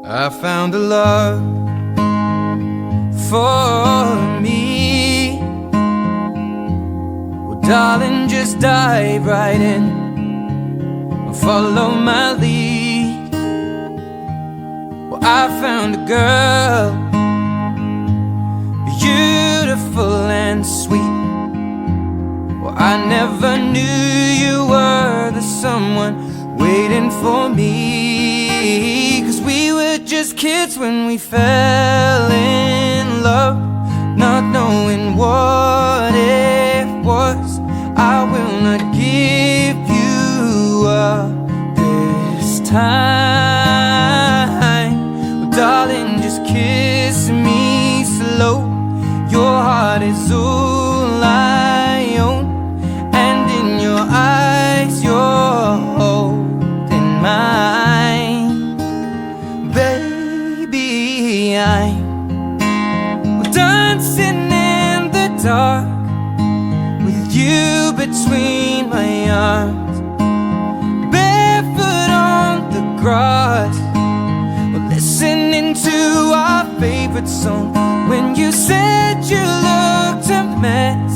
I found a love for me. Well, darling, just dive right in and follow my lead. Well, I found a girl, beautiful and sweet. Well, I never knew you were the someone waiting for me. 'Cause we were just kids when we fell in love, not knowing what it was. I will not give you up this time. Well, darling, just kiss me slow. Your heart is all I own, and in your eyes you're holding mine. Baby, I'm dancing in the dark with you between my arms, barefoot on the grass. We're listening to our favorite song. When you said you looked a mess,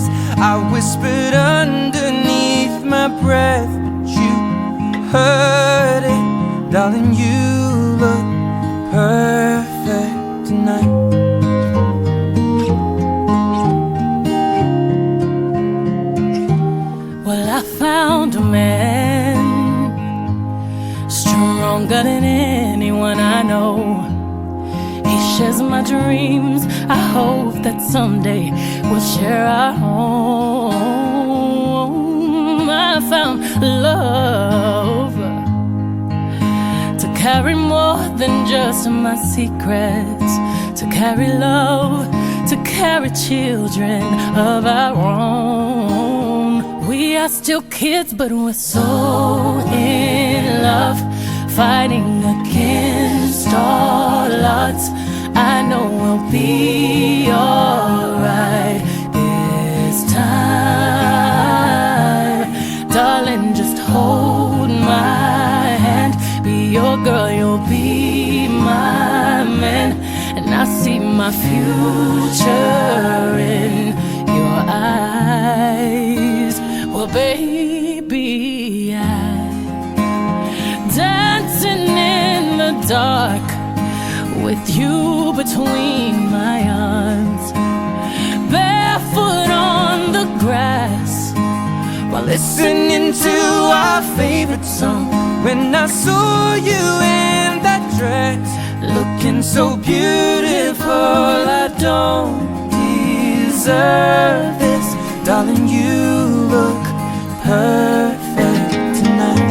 I whispered underneath my breath, but you heard it. Darling, you look perfect tonight. Well, I found a man stronger than anyone I know. He shares my dreams. I hope that someday we'll share our home. I found love to carry more than just my secrets, to carry love, to carry children of our own. We are still kids, but we're so in love, fighting against all odds. I know we'll be alright this time. Darling, just hold my hand. Be your girl, you'll be my man. And I see my future in your eyes. Well, baby, I'm dancing in the dark with you between my arms, barefoot on the grass, while listening to our favorite song. When I saw you in that dress, looking so beautiful, I don't deserve this. Darling, you look perfect tonight.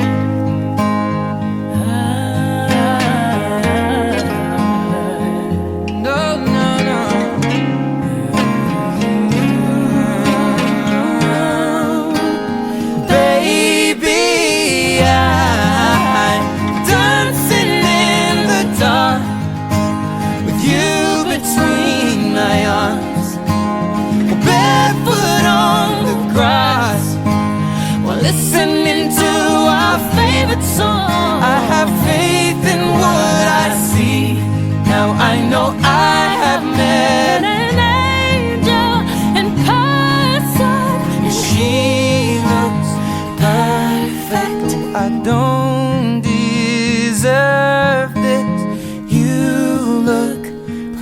Listening to our favorite song. I have faith in what I see. Now I know I have met an angel in person, and she looks perfect. I don't deserve this. You look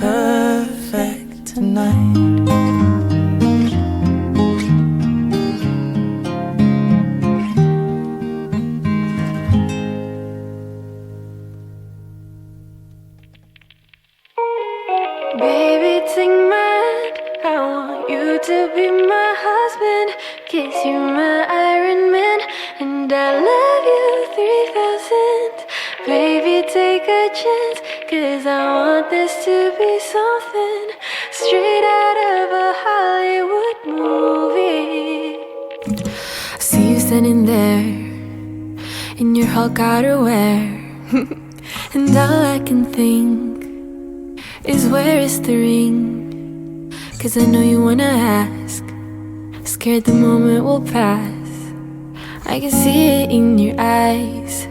perfect tonight. Baby, take my hand. I want you to be my husband. Kiss you, my Iron Man, and I love you 3000. Baby, take a chance, 'cause I want this to be something straight out of a Hollywood movie. See you standing there in your Hulk outerwear, and all I can think is, where is the ring? 'Cause I know you wanna ask, scared the moment will pass. I can see it in your eyes.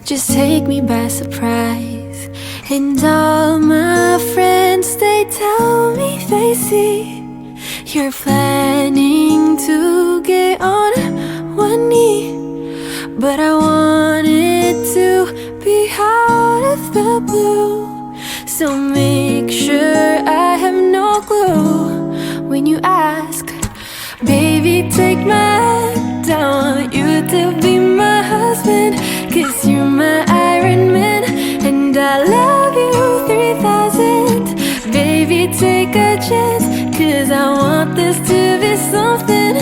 Just take me by surprise. And all my friends, they tell me they see you're planning to get on one knee. But I want it to be out of the blue, so make sure I have no clue when you ask. Baby, take my hand, I want you to be my husband, 'cause you're my Iron Man, and I love you 3000. Baby, take a chance, 'cause I want this to be something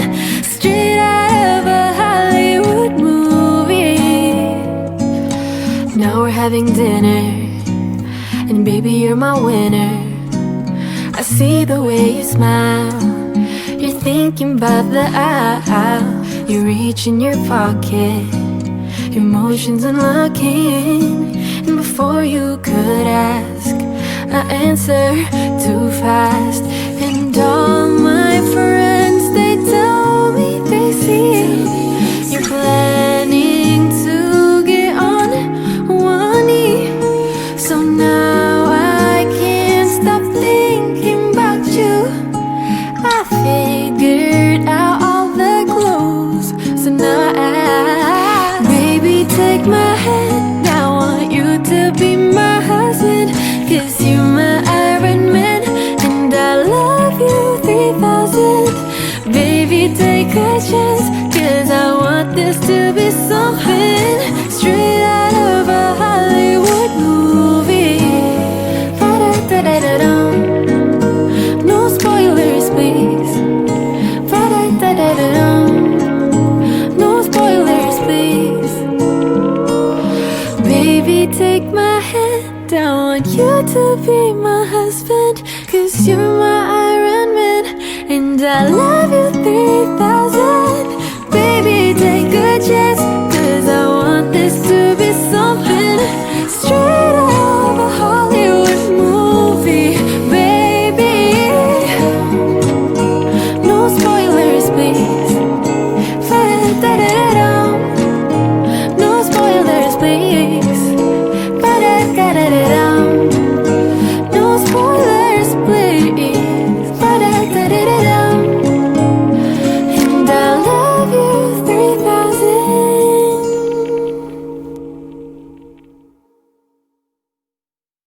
straight out of a Hollywood movie. Now we're having dinner, and baby, you're my winner. I see the way you smile, you're thinking about the aisle. You reach in your pocket, emotions unlocking, and before you could ask, I answer too fast. And all my friends, they tell me they see you're planning to get on one knee. So now I can't stop thinking about you. I figured out all the clues, so now baby, take my hand, I want you to be my husband, 'cause you're my Iron Man, and I love you 3000. Baby, take a chance, 'cause I want this to be something straight out of a Hollywood movie. Ba-da-da-da-da-dum. No spoilers, please. Ba-da-da-da-da-dum. No spoilers, please. Baby, take my hand, I want you to be my husband, 'cause you're my Iron Man, and I love you 3000.